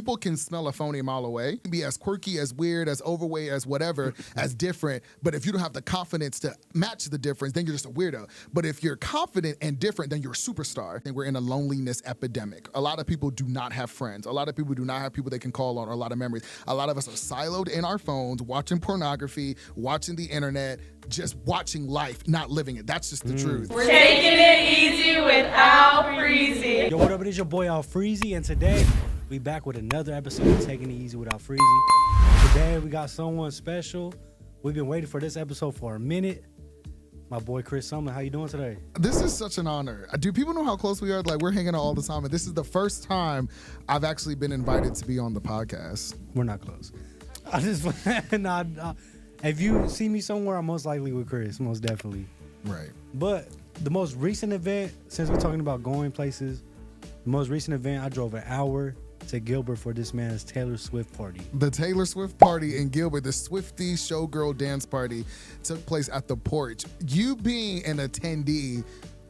people can smell a phony a mile away. Be as quirky, as weird, as overweight, as whatever, as different. But if you don't have the confidence to match the difference, then you're just a weirdo. But if you're confident and different, then you're a superstar. And we're in a loneliness epidemic. A lot of people do not have friends. A lot of people do not have people they can call on, or a lot of memories. A lot of us are siloed in our phones, watching pornography, watching the internet, just watching life, not living it. That's just the truth. We're taking it easy with Alfreezzyy. Yo, what up? It is your boy Alfreezzyy, and today we back with another episode of Taking It Easy with Alfreezzyy. Today we got someone special. We've been waiting for this episode for a minute. My boy Chris Summer, how you doing today? This is such an honor. Do people know how close we are? Like, we're hanging out all the time, and this is the first time I've actually been invited to be on the podcast. We're not close. I just if you see me somewhere, I'm most likely with Chris, most definitely. Right. But the most recent event, since we're talking about going places, the most recent event, I drove an hour to Gilbert for this man's Taylor Swift party. The Taylor Swift party in Gilbert, the Swiftie Showgirl dance party, took place at the Porch. You being an attendee,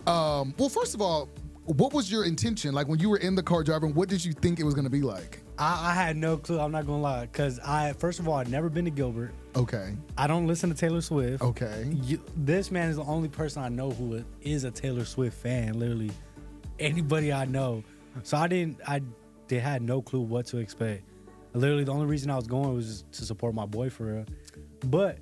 well, first of all, what was your intention? Like, when you were in the car driving, what did you think it was going to be like? I had no clue, I'm not gonna lie, because first of all, I'd never been to Gilbert. Okay. I don't listen to Taylor Swift. Okay. This man is the only person I know who is a Taylor Swift fan, literally anybody I know. So I had no clue what to expect. Literally, the only reason I was going was just to support my boy for real. But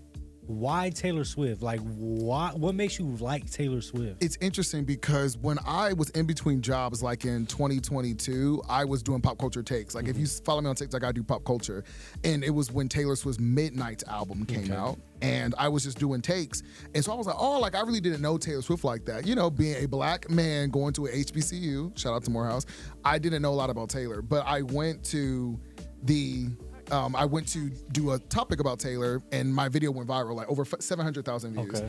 why Taylor Swift? Like, what makes you like Taylor Swift? It's interesting because when I was in between jobs, like in 2022, I was doing pop culture takes. Like, if you follow me on TikTok, I do pop culture. And it was when Taylor Swift's Midnight album came out. And I was just doing takes. And so I was like, oh, like, I really didn't know Taylor Swift like that. You know, being a black man going to a HBCU, shout out to Morehouse, I didn't know a lot about Taylor. But I went to do a topic about Taylor, and my video went viral, like over 700,000 views. Okay.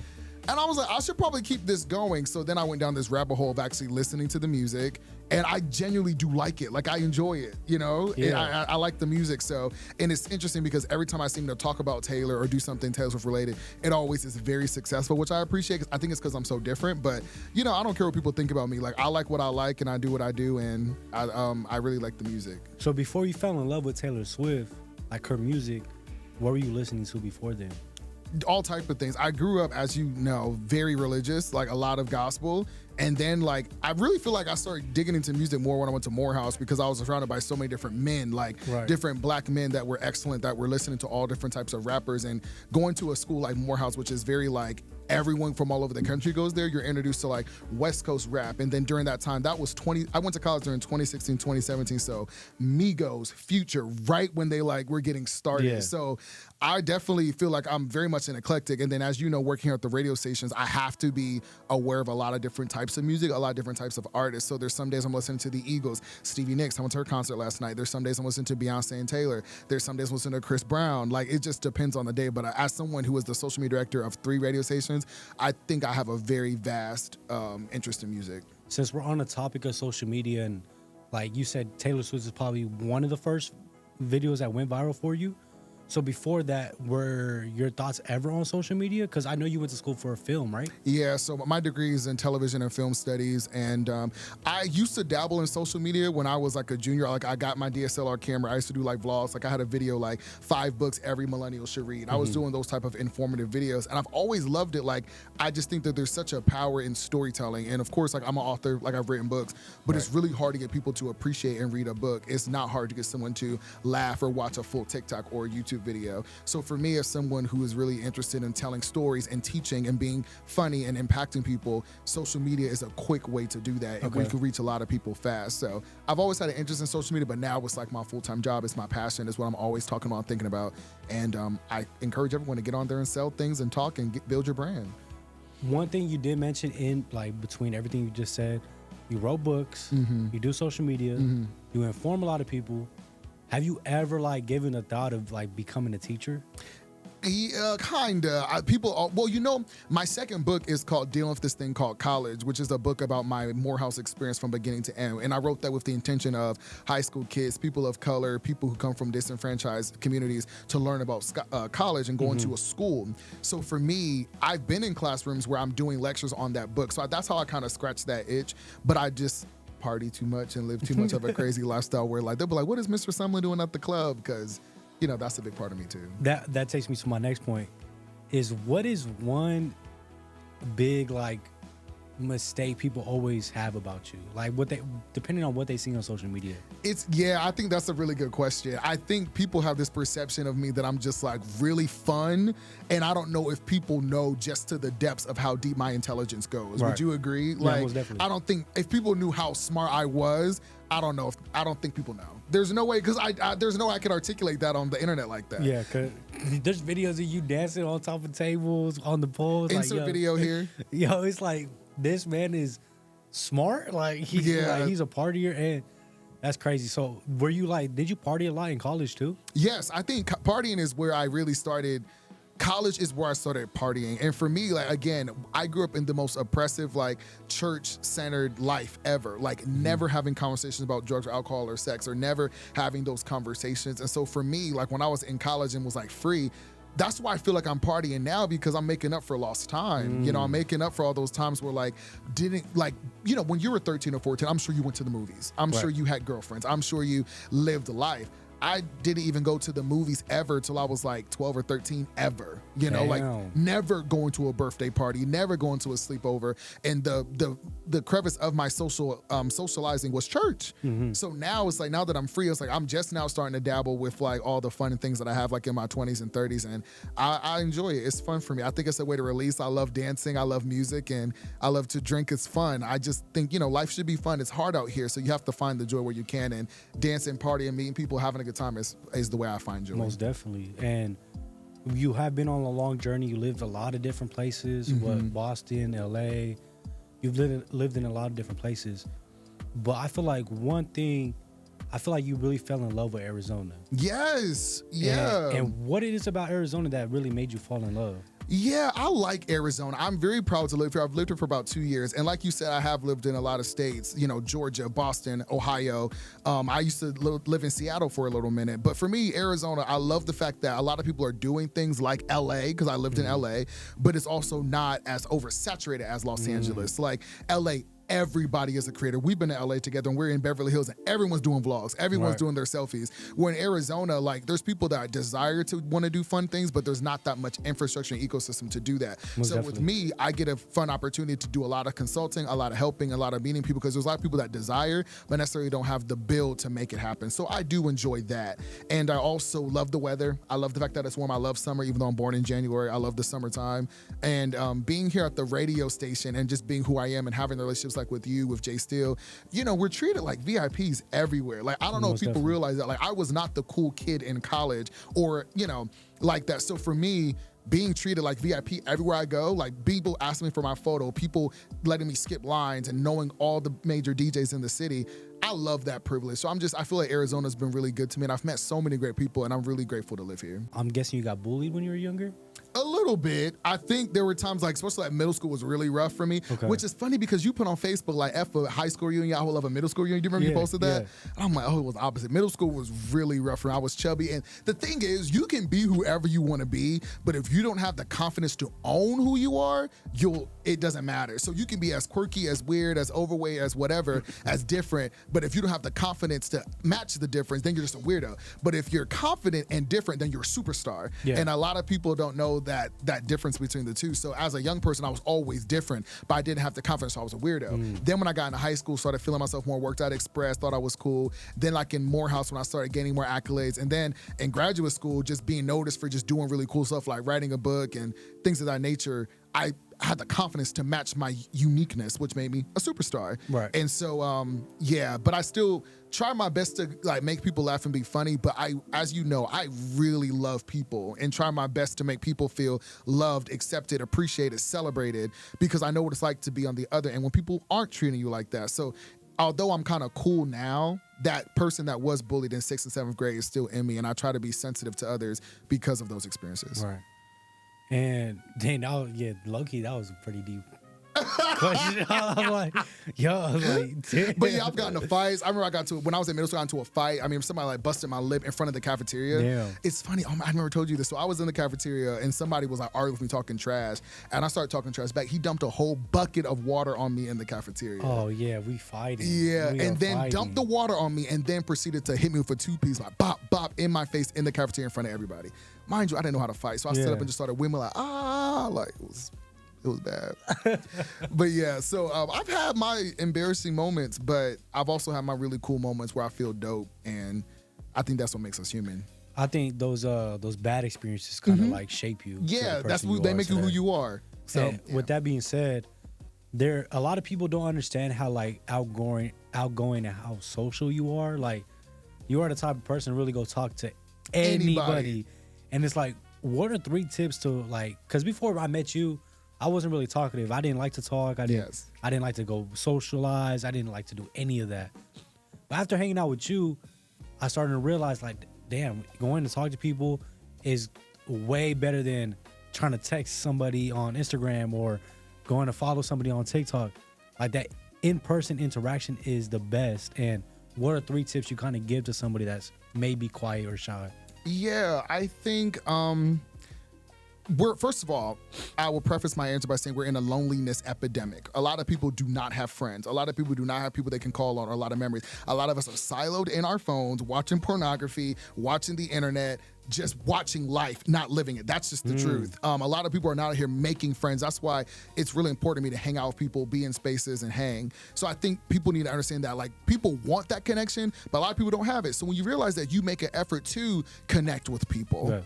And I was like, I should probably keep this going. So then I went down this rabbit hole of actually listening to the music, and I genuinely do like it. Like, I enjoy it, you know? Yeah. I like the music. So, and it's interesting because every time I seem to talk about Taylor or do something Taylor Swift related, it always is very successful, which I appreciate. I think it's because I'm so different, but you know, I don't care what people think about me. Like, I like what I like, and I do what I do, and I really like the music. So before you fell in love with Taylor Swift, like her music, what were you listening to before then? All type of things. I grew up, as you know, very religious, like a lot of gospel. And then, like, I really feel like I started digging into music more when I went to Morehouse because I was surrounded by so many different men, like different black men that were excellent, that were listening to all different types of rappers. And going to a school like Morehouse, which is very like, everyone from all over the country goes there, you're introduced to like West Coast rap. And then during that time, I went to college during 2016, 2017. So Migos, Future, right when they like were getting started. Yeah. So I definitely feel like I'm very much an eclectic. And then, as you know, working here at the radio stations, I have to be aware of a lot of different types of music, a lot of different types of artists. So there's some days I'm listening to the Eagles, Stevie Nicks. I went to her concert last night. There's some days I'm listening to Beyonce and Taylor. There's some days I'm listening to Chris Brown. Like, it just depends on the day. But as someone who is the social media director of 3 radio stations, I think I have a very vast interest in music. Since we're on the topic of social media, and like you said, Taylor Swift is probably one of the first videos that went viral for you. So before that, were your thoughts ever on social media? Because I know you went to school for a film, right? Yeah, so my degree is in television and film studies, and I used to dabble in social media when I was like a junior. Like, I got my DSLR camera. I used to do like vlogs. Like, I had a video like 5 books every millennial should read. I was doing those type of informative videos, and I've always loved it. Like, I just think that there's such a power in storytelling, and of course, like, I'm an author. Like, I've written books, but it's really hard to get people to appreciate and read a book. It's not hard to get someone to laugh or watch a full TikTok or YouTube video. So for me, as someone who is really interested in telling stories and teaching and being funny and impacting people, social media is a quick way to do that, and we can reach a lot of people fast. So I've always had an interest in social media, but now it's like my full-time job. It's my passion. It's what I'm always talking about, thinking about, and I encourage everyone to get on there and sell things and talk and build your brand. One thing you did mention in like between everything you just said, you wrote books, you do social media, you inform a lot of people. Have you ever like given a thought of like becoming a teacher? Yeah, kinda. Well, you know, my second book is called Dealing with This Thing Called College, which is a book about my Morehouse experience from beginning to end. And I wrote that with the intention of high school kids, people of color, people who come from disenfranchised communities to learn about college and going to a school. So for me, I've been in classrooms where I'm doing lectures on that book. So that's how I kind of scratched that itch. But I just party too much and live too much of a crazy lifestyle where like they'll be like, what is Mr. Sumlin doing at the club? Because, you know, that's a big part of me too. That takes me to my next point is what is one big like mistake people always have about you? Like what they, depending on what they see on social media. I think that's a really good question. I think people have this perception of me that I'm just like really fun, and I don't know if people know just to the depths of how deep my intelligence goes. Right. Would you agree? Yeah, Like, most definitely. I don't think if people knew how smart I was, I don't think people know. There's no way, because there's no way I could articulate that on the internet like that. Yeah, cause there's videos of you dancing on top of tables, on the poles. Insert like, video here. Yo, it's like this man is smart. Like he's a partier, and that's crazy. So were you like, did you party a lot in college too? Yes, I think partying is where I really started. College is where I started partying. And for me, like, again, I grew up in the most oppressive, like, church-centered life ever. Like, never having conversations about drugs or alcohol or sex, or never having those conversations. And so for me, like, when I was in college and was, like, free, that's why I feel like I'm partying now, because I'm making up for lost time. You know, I'm making up for all those times where, like, when you were 13 or 14, I'm sure you went to the movies. I'm sure you had girlfriends. I'm sure you lived life. I didn't even go to the movies ever till I was like 12 or 13 ever. You know, like never going to a birthday party, never going to a sleepover. And the crevice of my socializing was church. So now it's like, now that I'm free, it's like I'm just now starting to dabble with like all the fun and things that I have like in my 20s and 30s. And I enjoy it. It's fun for me. I think it's a way to release. I love dancing. I love music, and I love to drink. It's fun. I just think, you know, life should be fun. It's hard out here. So you have to find the joy where you can, and dancing, partying, meeting people, having a good time is the way I find joy. Most definitely. And you have been on a long journey. You lived a lot of different places, Boston, LA. You've lived in a lot of different places. But I feel like one thing, I feel like you really fell in love with Arizona. Yes. Yeah. And what it is about Arizona that really made you fall in love? Yeah, I like Arizona. I'm very proud to live here. I've lived here for about 2 years. And like you said, I have lived in a lot of states, you know, Georgia, Boston, Ohio. I used to live in Seattle for a little minute. But for me, Arizona, I love the fact that a lot of people are doing things like LA, because I lived in LA, but it's also not as oversaturated as Los Angeles. Like LA, everybody is a creator. We've been to LA together, and we're in Beverly Hills, and everyone's doing vlogs. Everyone's doing their selfies. Where in Arizona, like, there's people that desire to want to do fun things, but there's not that much infrastructure and ecosystem to do that. With me, I get a fun opportunity to do a lot of consulting, a lot of helping, a lot of meeting people, because there's a lot of people that desire, but necessarily don't have the build to make it happen. So I do enjoy that. And I also love the weather. I love the fact that it's warm. I love summer, even though I'm born in January. I love the summertime. And being here at the radio station and just being who I am and having the relationships like with you, with Jay Steele, you know, we're treated like VIPs everywhere. Like, I don't know if people realize that. Like, I was not the cool kid in college or, you know, like that. So for me, being treated like VIP everywhere I go, like people asking me for my photo, people letting me skip lines, and knowing all the major DJs in the city, I love that privilege. So I feel like Arizona's been really good to me, and I've met so many great people, and I'm really grateful to live here. I'm guessing you got bullied when you were younger? A little bit. I think there were times, like, especially like middle school was really rough for me, which is funny because you put on Facebook, like, F a high school reunion, I would love a middle school reunion. Do you remember you posted that? And I'm like, oh, it was the opposite. Middle school was really rough for me. I was chubby. And the thing is, you can be whoever you want to be, but if you don't have the confidence to own who you are, it doesn't matter. So you can be as quirky, as weird, as overweight, as whatever, as different, but if you don't have the confidence to match the difference, then you're just a weirdo. But if you're confident and different, then you're a superstar. And a lot of people don't know that difference between the two. So as a young person, I was always different, but I didn't have the confidence, so I was a weirdo. Then when I got into high school, started feeling myself more, worked out Express, thought I was cool. Then like in Morehouse, when I started gaining more accolades, and then in graduate school, just being noticed for just doing really cool stuff like writing a book and things of that nature, I had the confidence to match my uniqueness, which made me a superstar. And so, but I still try my best to like make people laugh and be funny. But as you know, I really love people and try my best to make people feel loved, accepted, appreciated, celebrated, because I know what it's like to be on the other end when people aren't treating you like that. So although I'm kind of cool now, that person that was bullied in 6th and 7th grade is still in me, and I try to be sensitive to others because of those experiences. And dang, low-key, that was pretty deep. I'm like, yo, I'm like, damn. But yeah, I've gotten to fights. I remember when I was in middle school, I got into a fight. I mean, somebody like busted my lip in front of the cafeteria. Damn. It's funny. I never told you this. So I was in the cafeteria and somebody was like arguing with me talking trash. And I started talking trash back. He dumped a whole bucket of water on me in the cafeteria. Oh, yeah, we fighting. Yeah, We and are then fighting. dumped the water on me and then proceeded to hit me with a two-piece, like bop, bop, in my face in the cafeteria in front of everybody. Mind you, I didn't know how to fight. So I stood Yeah. up and just started whimpering like it was bad. But yeah, so I've had my embarrassing moments, but I've also had my really cool moments where I feel dope, and I think that's what makes us human. I think those bad experiences kind of like shape you. to the Yeah, that's person what they are make you who today. you are. So And with that being said, a lot of people don't understand how like outgoing and how social you are. Like you are the type of person to really go talk to anybody. And it's like, what are 3 tips to like? Because before I met you, I wasn't really talkative. I didn't like to talk. I didn't like to go socialize. I didn't like to do any of that. But after hanging out with you, I started to realize like, damn, going to talk to people is way better than trying to text somebody on Instagram or going to follow somebody on TikTok. Like that in-person interaction is the best. And what are 3 tips you kind of give to somebody that's maybe quiet or shy? yeah, I think first of all, I will preface my answer by saying we're in a loneliness epidemic. A lot of people do not have friends. A lot of people do not have people they can call on, or a lot of memories. A lot of us are siloed in our phones, watching pornography, watching the internet, just watching life, not living it. That's just the truth. A lot of people are not out here making friends. That's why it's really important to me to hang out with people, be in spaces and hang. So I think people need to understand that like people want that connection, but a lot of people don't have it. So when you realize that you make an effort to connect with people,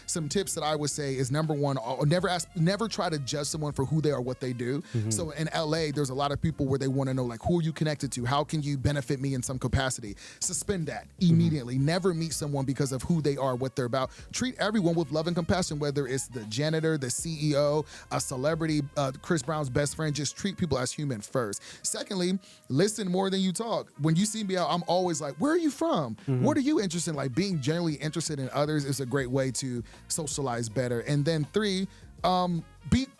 some tips that I would say is number one, never try to judge someone for who they are, what they do. So in LA, there's a lot of people where they want to know like, who are you connected to? How can you benefit me in some capacity? Suspend that immediately. Never meet someone because of who they are, what they're about. Treat everyone with love and compassion, whether it's the janitor, the CEO, a celebrity, Chris Brown's best friend. Just treat people as human first. Secondly, listen more than you talk. When you see me out, I'm always like, where are you from? What are you interested in? Like being genuinely interested in others is a great way to socialize better. And then 3,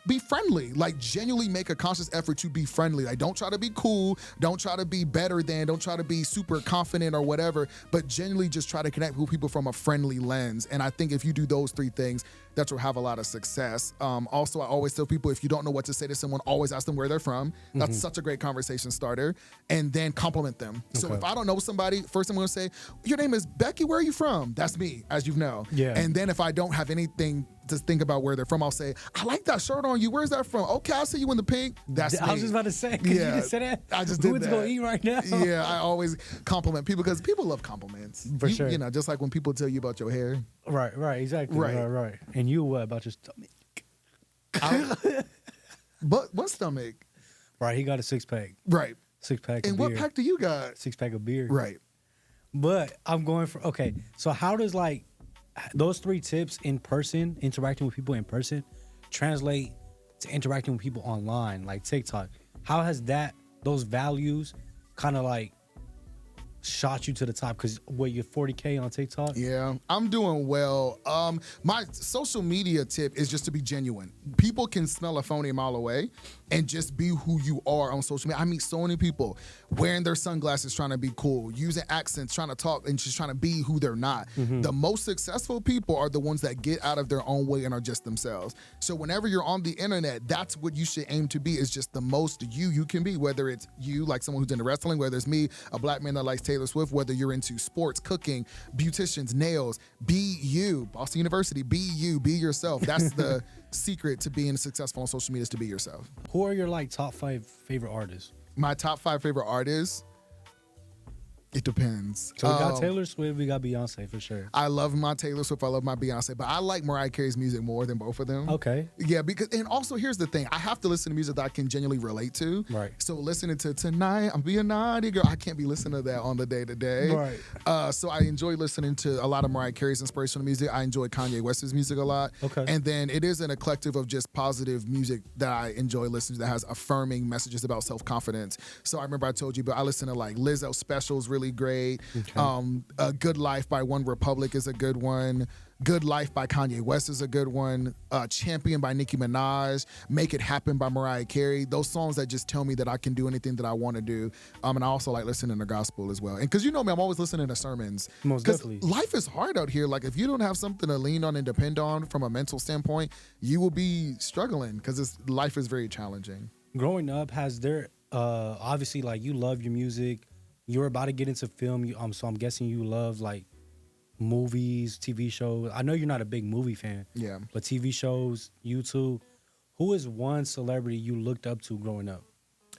be friendly. Like genuinely make a conscious effort to be friendly. Like don't try to be cool, don't try to be better than, don't try to be super confident or whatever, but genuinely just try to connect with people from a friendly lens. And I think if you do those 3 things, that will have a lot of success. Also, I always tell people, if you don't know what to say to someone, always ask them where they're from. That's such a great conversation starter. And then compliment them. So if I don't know somebody, first I'm gonna say, your name is Becky, where are you from? That's me, as you know. Yeah. And then if I don't have anything to think about where they're from, I'll say, I like that shirt on you. Where's that from? Okay, I'll see you in the pink. That's me. I was just about to say, because you didn't say that. I just Who did is that. going to eat right now? Yeah, I always compliment people because people love compliments. For sure. You know, just like when people tell you about your hair. Right, exactly. Right. Right. And you, what about your stomach? But what stomach? Right, he got a 6-pack. Right. 6-pack And of what beer. pack do you got? 6-pack of beer. Right. But I'm going for, okay, so how does like those 3 tips in person, interacting with people in person, translate to interacting with people online, like TikTok? How has those values kind of like shot you to the top? Because you're 40K on TikTok? Yeah, I'm doing well. My social media tip is just to be genuine. People can smell a phony a mile away, and just be who you are on social media. I meet so many people wearing their sunglasses trying to be cool, using accents, trying to talk, and just trying to be who they're not. The most successful people are the ones that get out of their own way and are just themselves. So whenever you're on the internet, that's what you should aim to be, is just the most you can be, whether it's you, like someone who's into wrestling, whether it's me, a black man that likes Taylor Swift, whether you're into sports, cooking, beauticians, nails. Be you. Boston University, be you, be yourself. That's the secret to being successful on social media, is to be yourself. Who are your like top 5 favorite artists? My top 5 favorite artists, it depends. So we got Taylor Swift, we got Beyonce for sure. I love my Taylor Swift, I love my Beyonce, but I like Mariah Carey's music more than both of them. Okay. Yeah, because, and also here's the thing, I have to listen to music that I can genuinely relate to. Right. So listening to Tonight, I'm being naughty girl, I can't be listening to that on the day to day. Right. So I enjoy listening to a lot of Mariah Carey's inspirational music. I enjoy Kanye West's music a lot. Okay. And then it is an eclectic of just positive music that I enjoy listening to, that has affirming messages about self-confidence. So I remember I told you, but I listen to like Lizzo specials really great. Okay. Good Life by One Republic is a good one. Good Life by Kanye West is a good one. Champion by Nicki Minaj. Make It Happen by Mariah Carey. Those songs that just tell me that I can do anything that I want to do. And I also like listening to gospel as well. And because you know me, I'm always listening to sermons. Most definitely. Life is hard out here. Like if you don't have something to lean on and depend on from a mental standpoint, you will be struggling because life is very challenging. Growing up, has there obviously like you love your music, you're about to get into film, so I'm guessing you love like movies, TV shows. I know you're not a big movie fan. Yeah. But TV shows, YouTube. Who is one celebrity you looked up to growing up?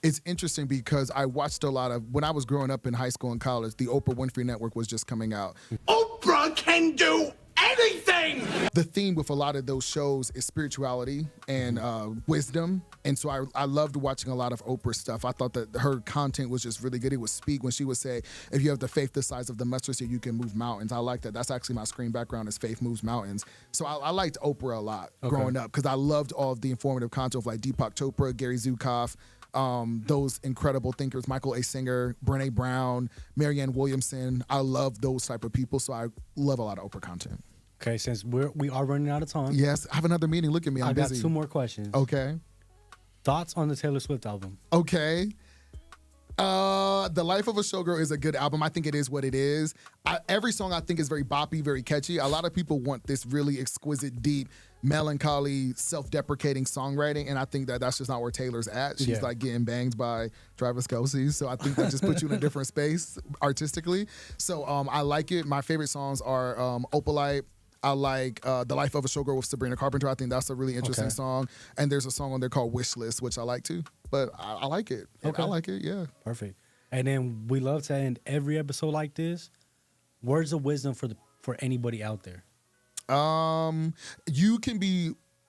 It's interesting because I watched a lot of, when I was growing up in high school and college, the Oprah Winfrey Network was just coming out. Oprah can do anything! The theme with a lot of those shows is spirituality and wisdom. And so I loved watching a lot of Oprah stuff. I thought that her content was just really good. It would speak when she would say, if you have the faith the size of the mustard seed, you can move mountains. I like that. That's actually my screen background is faith moves mountains. So I liked Oprah a lot growing up because I loved all of the informative content of like Deepak Chopra, Gary Zukav, those incredible thinkers, Michael A. Singer, Brene Brown, Marianne Williamson. I love those type of people. So I love a lot of Oprah content. Okay, since we are running out of time. Yes, I have another meeting. Look at me, I'm busy. I got 2 more questions. Okay. Thoughts on the Taylor Swift album? Okay. The Life of a Showgirl is a good album. I think it is what it is. Every song I think is very boppy, very catchy. A lot of people want this really exquisite, deep, melancholy, self-deprecating songwriting, and I think that that's just not where Taylor's at. She's like getting banged by Travis Kelce, so I think that just puts you in a different space artistically. So I like it. My favorite songs are Opalite. I like The Life of a Showgirl with Sabrina Carpenter. I think that's a really interesting song. And there's a song on there called Wish List, which I like too. But I like it. Okay. I like it, yeah. Perfect. And then we love to end every episode like this. Words of wisdom for anybody out there.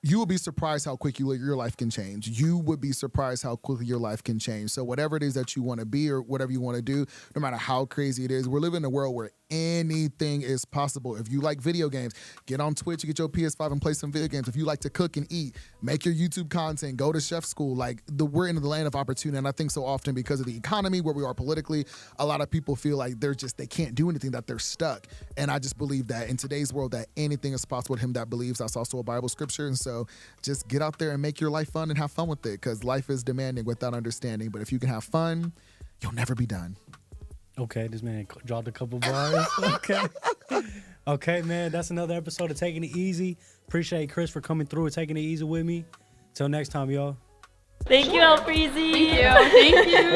You will be surprised how quick your life can change. You would be surprised how quickly your life can change. So whatever it is that you want to be or whatever you want to do, no matter how crazy it is, we're living in a world where anything is possible. If you like video games, get on Twitch, get your PS5 and play some video games. If you like to cook and eat, make your YouTube content, go to chef school. Like we're in the land of opportunity. And I think so often because of the economy, where we are politically, a lot of people feel like they can't do anything, that they're stuck. And I just believe that in today's world, that anything is possible with him that believes. That's also a Bible scripture. And so just get out there and make your life fun and have fun with it, because life is demanding without understanding. But if you can have fun, you'll never be done. Okay, this man dropped a couple bars. Okay, man, that's another episode of Taking It Easy. Appreciate Chris for coming through and taking it easy with me. Till next time, y'all. Thank you, Alfreezzyy. Thank you.